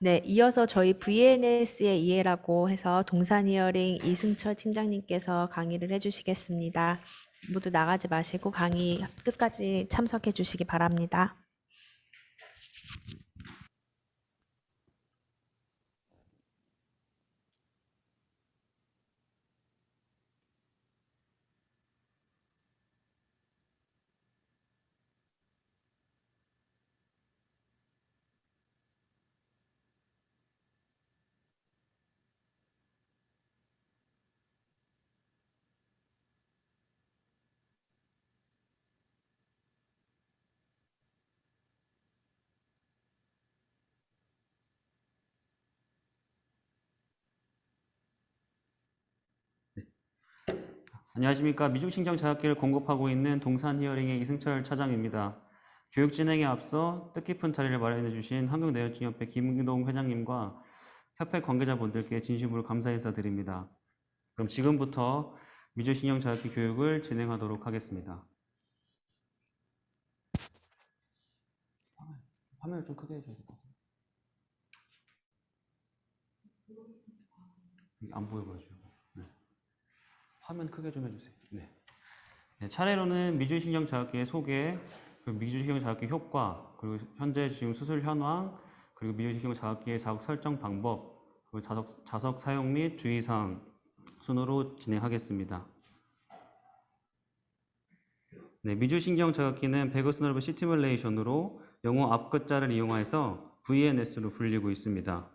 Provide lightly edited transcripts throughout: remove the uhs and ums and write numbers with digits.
네, 이어서 저희 VNS의 이해라고 해서 동산 히어링 이승철 팀장님께서 강의를 해주시겠습니다. 모두 나가지 마시고 강의 끝까지 참석해 주시기 바랍니다. 안녕하십니까. 미중신경 자극기를 공급하고 있는 동산 히어링의 이승철 차장입니다. 교육 진행에 앞서 뜻깊은 자리를 마련해 주신 한국내혈증협회 김동욱 회장님과 협회 관계자분들께 진심으로 감사 인사드립니다. 그럼 지금부터 미중신경 자극기 교육을 진행하도록 하겠습니다. 화면을 좀 크게 해줘야 될 것 같아요. 안 보여가지고. 네. 화면 크게 좀 해주세요. 네. 네, 차례로는 미중신경 자극기의 소개, 그리고 미중신경 자극기 효과, 그리고 현재 지금 수술 현황, 그리고 미중신경 자극기의 자극 설정 방법, 그리고 자석 사용 및 주의사항 순으로 진행하겠습니다. 네, 미중신경 자극기는 베거스 너브 시뮬레이션으로 영어 앞글자를 이용해서 VNS로 불리고 있습니다.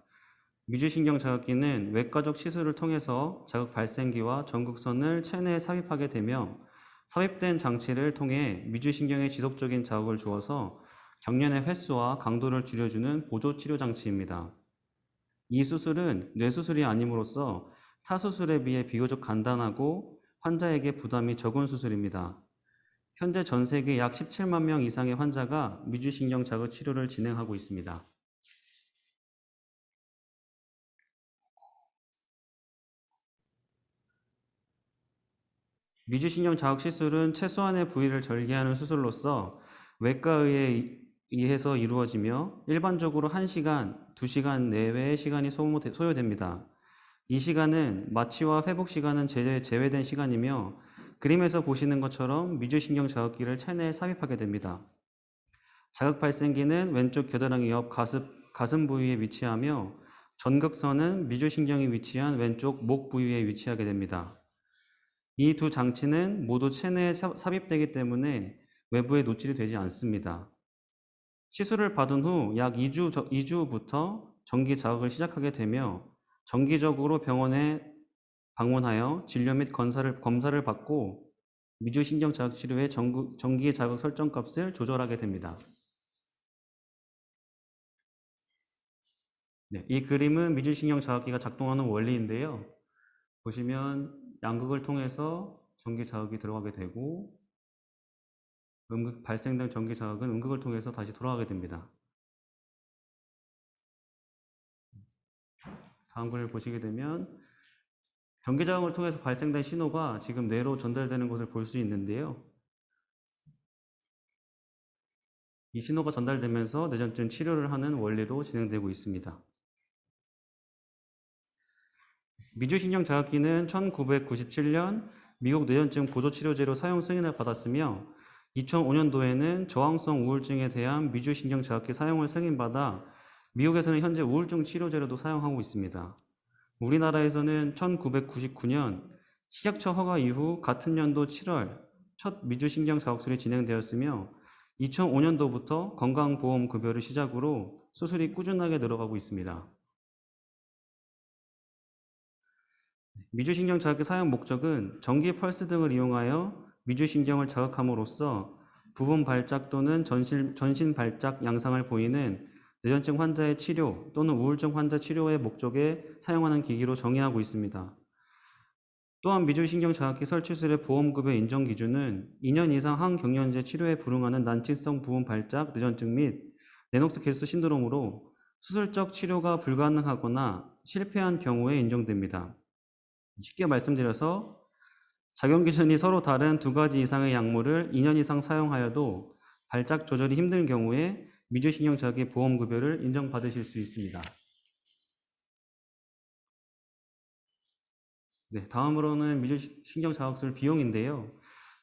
미주신경 자극기는 외과적 시술을 통해서 자극 발생기와 전극선을 체내에 삽입하게 되며 삽입된 장치를 통해 미주신경에 지속적인 자극을 주어서 경련의 횟수와 강도를 줄여주는 보조 치료 장치입니다. 이 수술은 뇌수술이 아님으로써 타 수술에 비해 비교적 간단하고 환자에게 부담이 적은 수술입니다. 현재 전 세계 약 17만 명 이상의 환자가 미주신경 자극 치료를 진행하고 있습니다. 미주신경 자극 시술은 최소한의 부위를 절개하는 수술로서 외과의에 의해서 이루어지며 일반적으로 1시간, 2시간 내외의 시간이 소요됩니다. 이 시간은 마취와 회복 시간은 제외된 시간이며 그림에서 보시는 것처럼 미주신경 자극기를 체내에 삽입하게 됩니다. 자극 발생기는 왼쪽 겨드랑이 옆 가슴 부위에 위치하며 전극선은 미주신경이 위치한 왼쪽 목 부위에 위치하게 됩니다. 이 두 장치는 모두 체내에 삽입되기 때문에 외부에 노출이 되지 않습니다. 시술을 받은 후 약 2주부터 정기 자극을 시작하게 되며 정기적으로 병원에 방문하여 진료 및 검사를 받고 미주신경 자극 치료의 정기 자극 설정 값을 조절하게 됩니다. 네, 이 그림은 미주신경 자극기가 작동하는 원리인데요. 보시면 양극을 통해서 전기 자극이 들어가게 되고 발생된 전기 자극은 음극을 통해서 다시 돌아가게 됩니다. 다음 그림을 보시게 되면 전기 자극을 통해서 발생된 신호가 지금 뇌로 전달되는 것을 볼 수 있는데요. 이 신호가 전달되면서 뇌전증 치료를 하는 원리로 진행되고 있습니다. 미주신경 자극기는 1997년 미국 뇌전증 보조치료제로 사용 승인을 받았으며 2005년도에는 저항성 우울증에 대한 미주신경 자극기 사용을 승인받아 미국에서는 현재 우울증 치료제로도 사용하고 있습니다. 우리나라에서는 1999년 식약처 허가 이후 같은 연도 7월 첫 미주신경 자극술이 진행되었으며 2005년도부터 건강보험급여를 시작으로 수술이 꾸준하게 늘어가고 있습니다. 미주신경 자극기 사용 목적은 전기 펄스 등을 이용하여 미주신경을 자극함으로써 부분 발작 또는 전신 발작 양상을 보이는 뇌전증 환자의 치료 또는 우울증 환자 치료의 목적에 사용하는 기기로 정의하고 있습니다. 또한 미주신경 자극기 설치술의 보험급여 인정 기준은 2년 이상 항경련제 치료에 불응하는 난치성 부분 발작 뇌전증 및 레녹스 게스트 신드롬으로 수술적 치료가 불가능하거나 실패한 경우에 인정됩니다. 쉽게 말씀드려서 작용 기준이 서로 다른 두 가지 이상의 약물을 2년 이상 사용하여도 발작 조절이 힘든 경우에 미주신경 자극기 보험급여를 인정받으실 수 있습니다. 네, 다음으로는 미주신경 자극술 비용인데요.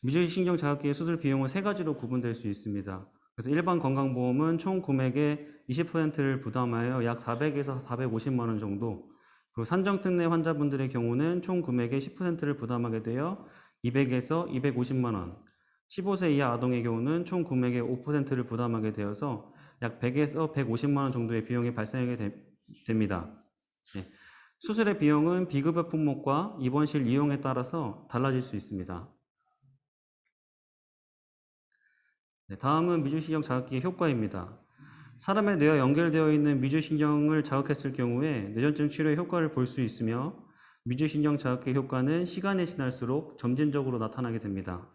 미주신경 자극기의 수술 비용은 세 가지로 구분될 수 있습니다. 그래서 일반 건강보험은 총 금액의 20%를 부담하여 약 400에서 450만 원 정도, 그리고 산정특례 환자분들의 경우는 총 금액의 10%를 부담하게 되어 200에서 250만 원, 15세 이하 아동의 경우는 총 금액의 5%를 부담하게 되어서 약 100에서 150만 원 정도의 비용이 발생하게 됩니다. 네. 수술의 비용은 비급여 품목과 입원실 이용에 따라서 달라질 수 있습니다. 네, 다음은 미주신경 자극기의 효과입니다. 사람의 뇌와 연결되어 있는 미주신경을 자극했을 경우에 뇌전증 치료의 효과를 볼 수 있으며, 미주신경 자극기의 효과는 시간이 지날수록 점진적으로 나타나게 됩니다.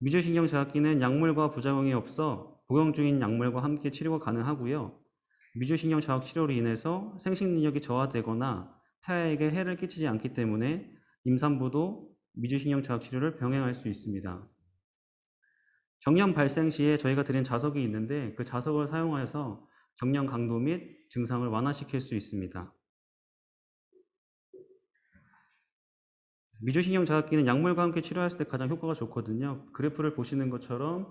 미주신경 자극기는 약물과 부작용이 없어 복용 중인 약물과 함께 치료가 가능하고요. 미주신경 자극 치료로 인해서 생식 능력이 저하되거나 타야에게 해를 끼치지 않기 때문에 임산부도 미주신경 자극 치료를 병행할 수 있습니다. 경련 발생 시에 저희가 드린 자석이 있는데 그 자석을 사용하여서 경련 강도 및 증상을 완화시킬 수 있습니다. 미주신경 자극기는 약물과 함께 치료했을 때 가장 효과가 좋거든요. 그래프를 보시는 것처럼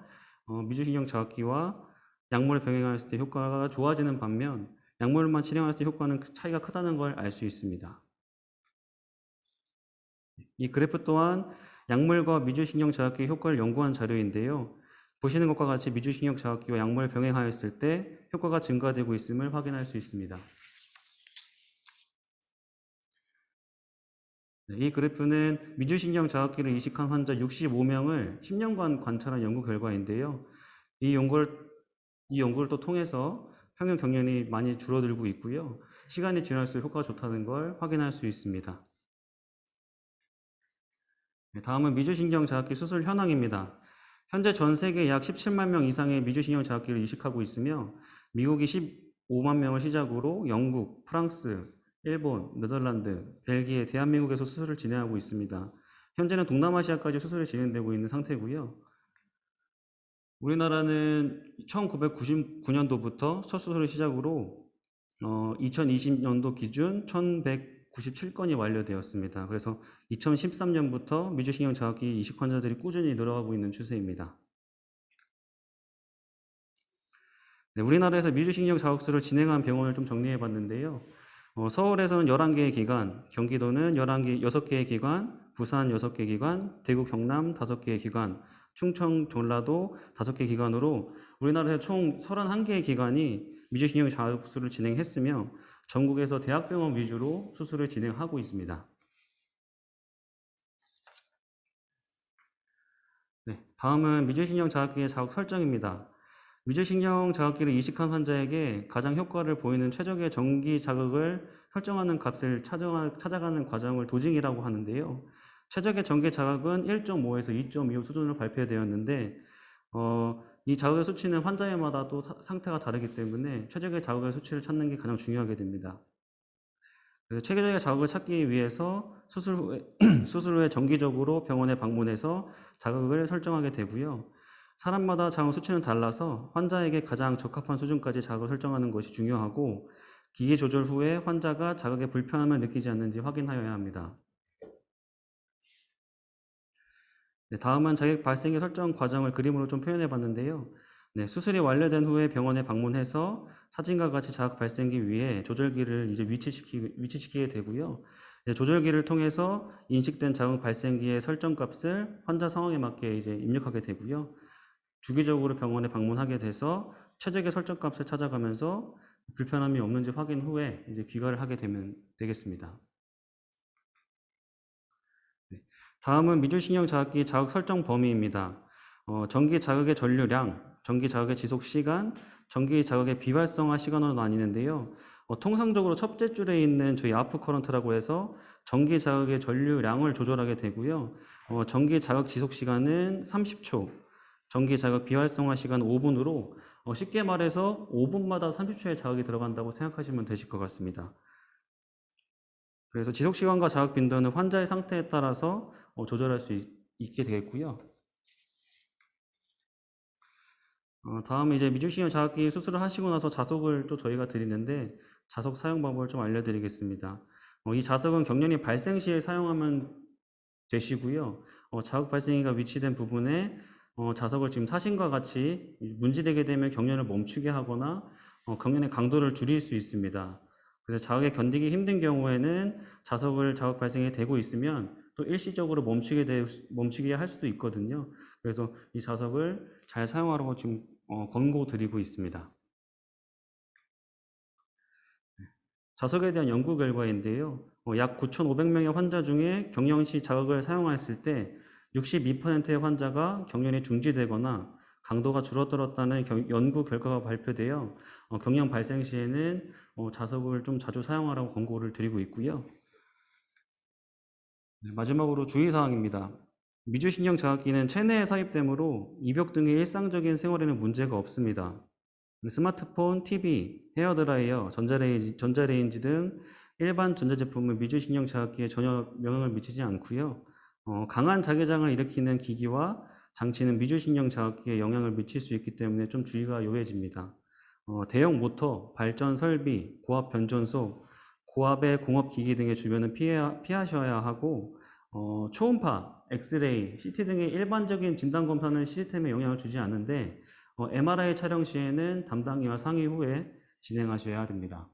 미주신경 자극기와 약물을 병행했을 때 효과가 좋아지는 반면 약물만 치료했을 때 효과는 차이가 크다는 걸 알 수 있습니다. 이 그래프 또한 약물과 미주신경 자극기의 효과를 연구한 자료인데요. 보시는 것과 같이 미주신경 자극기와 약물을 병행하였을 때 효과가 증가되고 있음을 확인할 수 있습니다. 이 그래프는 미주신경 자극기를 이식한 환자 65명을 10년간 관찰한 연구 결과인데요. 이 연구를 또 통해서 평균 경련이 많이 줄어들고 있고요. 시간이 지날수록 효과가 좋다는 걸 확인할 수 있습니다. 다음은 미주신경 자극기 수술 현황입니다. 현재 전 세계 약 17만 명 이상의 미주신경 자극기를 이식하고 있으며, 미국이 15만 명을 시작으로 영국, 프랑스, 일본, 네덜란드, 벨기에, 대한민국에서 수술을 진행하고 있습니다. 현재는 동남아시아까지 수술이 진행되고 있는 상태고요. 우리나라는 1999년도부터 첫 수술을 시작으로 2020년도 기준 1197건이 완료되었습니다. 그래서 2013년부터 미주신경 자극기 이식 환자들이 꾸준히 늘어가고 있는 추세입니다. 네, 우리나라에서 미주신경 자극술을 진행한 병원을 좀 정리해 봤는데요. 서울에서는 11개의 기관, 경기도는 6개의 기관, 부산 6개 기관, 대구 경남 5개의 기관, 충청 전라도 5개 기관으로 우리나라에서 총 31개의 기관이 미주신경 자극술을 진행했으며, 전국에서 대학병원 위주로 수술을 진행하고 있습니다. 네, 다음은 미주신경 자극기의 자극 설정입니다. 미주신경 자극기를 이식한 환자에게 가장 효과를 보이는 최적의 전기 자극을 설정하는 값을 찾아가는 과정을 도징이라고 하는데요. 최적의 전기 자극은 1.5에서 2.25 수준으로 발표되었는데, 이 자극의 수치는 환자마다 또 상태가 다르기 때문에 최적의 자극의 수치를 찾는 게 가장 중요하게 됩니다. 그래서 최적의 자극을 찾기 위해서 수술 후에 정기적으로 병원에 방문해서 자극을 설정하게 되고요. 사람마다 자극 수치는 달라서 환자에게 가장 적합한 수준까지 자극을 설정하는 것이 중요하고, 기계 조절 후에 환자가 자극에 불편함을 느끼지 않는지 확인하여야 합니다. 네, 다음은 자극 발생의 설정 과정을 그림으로 좀 표현해 봤는데요. 네, 수술이 완료된 후에 병원에 방문해서 사진과 같이 자극 발생기 위해 조절기를 이제 위치시키게 되고요. 네, 조절기를 통해서 인식된 자극 발생기의 설정 값을 환자 상황에 맞게 이제 입력하게 되고요. 주기적으로 병원에 방문하게 돼서 최적의 설정 값을 찾아가면서 불편함이 없는지 확인 후에 이제 귀가를 하게 되면 되겠습니다. 네. 다음은 미주신경 자극기 자극 설정 범위입니다. 전기 자극의 전류량, 전기 자극의 지속 시간, 전기 자극의 비활성화 시간으로 나뉘는데요. 통상적으로 첫째 줄에 있는 저희 아프 커런트라고 해서 전기 자극의 전류량을 조절하게 되고요. 전기 자극 지속 시간은 30초, 전기 자극 비활성화 시간 5분으로 쉽게 말해서 5분마다 30초의 자극이 들어간다고 생각하시면 되실 것 같습니다. 그래서 지속 시간과 자극 빈도는 환자의 상태에 따라서 조절할 수 있게 되겠고요. 다음에 이제 미주신경 자극기 수술을 하시고 나서 자석을 또 저희가 드리는데, 자석 사용 방법을 좀 알려드리겠습니다. 이 자석은 경련이 발생 시에 사용하면 되시고요. 자극 발생기가 위치된 부분에 자석을 지금 사진과 같이 문지르게 되면 경련을 멈추게 하거나 경련의 강도를 줄일 수 있습니다. 그래서 자극에 견디기 힘든 경우에는 자석을 자극 발생에 대고 있으면 또 일시적으로 멈추게 할 수도 있거든요. 그래서 이 자석을 잘 사용하라고 지금 권고드리고 있습니다. 자석에 대한 연구 결과인데요. 약 9,500명의 환자 중에 경련 시 자극을 사용했을 때 62%의 환자가 경련이 중지되거나 강도가 줄어들었다는 연구 결과가 발표되어 경련 발생 시에는 자석을 좀 자주 사용하라고 권고를 드리고 있고요. 네, 마지막으로 주의사항입니다. 미주신경 자극기는 체내에 삽입되므로 입욕 등의 일상적인 생활에는 문제가 없습니다. 스마트폰, TV, 헤어드라이어, 전자레인지 등 일반 전자제품은 미주신경 자극기에 전혀 영향을 미치지 않고요. 강한 자개장을 일으키는 기기와 장치는 미주신경 자극기에 영향을 미칠 수 있기 때문에 좀 주의가 요해집니다. 대형 모터, 발전 설비, 고압 변전소, 고압의 공업기기 등의 주변은 피하셔야 하고 초음파, 엑스레이, CT 등의 일반적인 진단검사는 시스템에 영향을 주지 않는데 MRI 촬영 시에는 담당의와 상의 후에 진행하셔야 됩니다.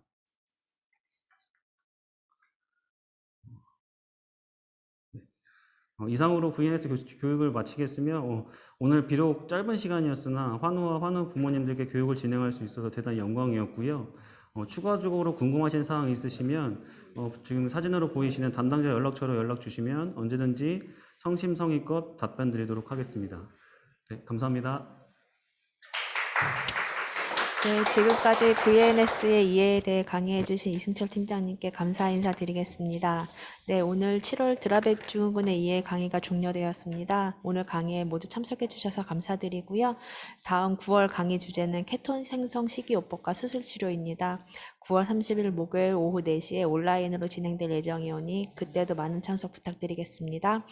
이상으로 VNS 교육을 마치겠으며 오늘 비록 짧은 시간이었으나 환우와 환우 부모님들께 교육을 진행할 수 있어서 대단히 영광이었고요. 추가적으로 궁금하신 사항 있으시면 지금 사진으로 보이시는 담당자 연락처로 연락 주시면 언제든지 성심성의껏 답변 드리도록 하겠습니다. 네, 감사합니다. 네, 지금까지 VNS의 이해에 대해 강의해주신 이승철 팀장님께 감사 인사드리겠습니다. 네, 오늘 7월 드라벨 증후군의 이해 강의가 종료되었습니다. 오늘 강의에 모두 참석해주셔서 감사드리고요. 다음 9월 강의 주제는 케톤 생성 식이요법과 수술치료입니다. 9월 30일 목요일 오후 4시에 온라인으로 진행될 예정이오니 그때도 많은 참석 부탁드리겠습니다.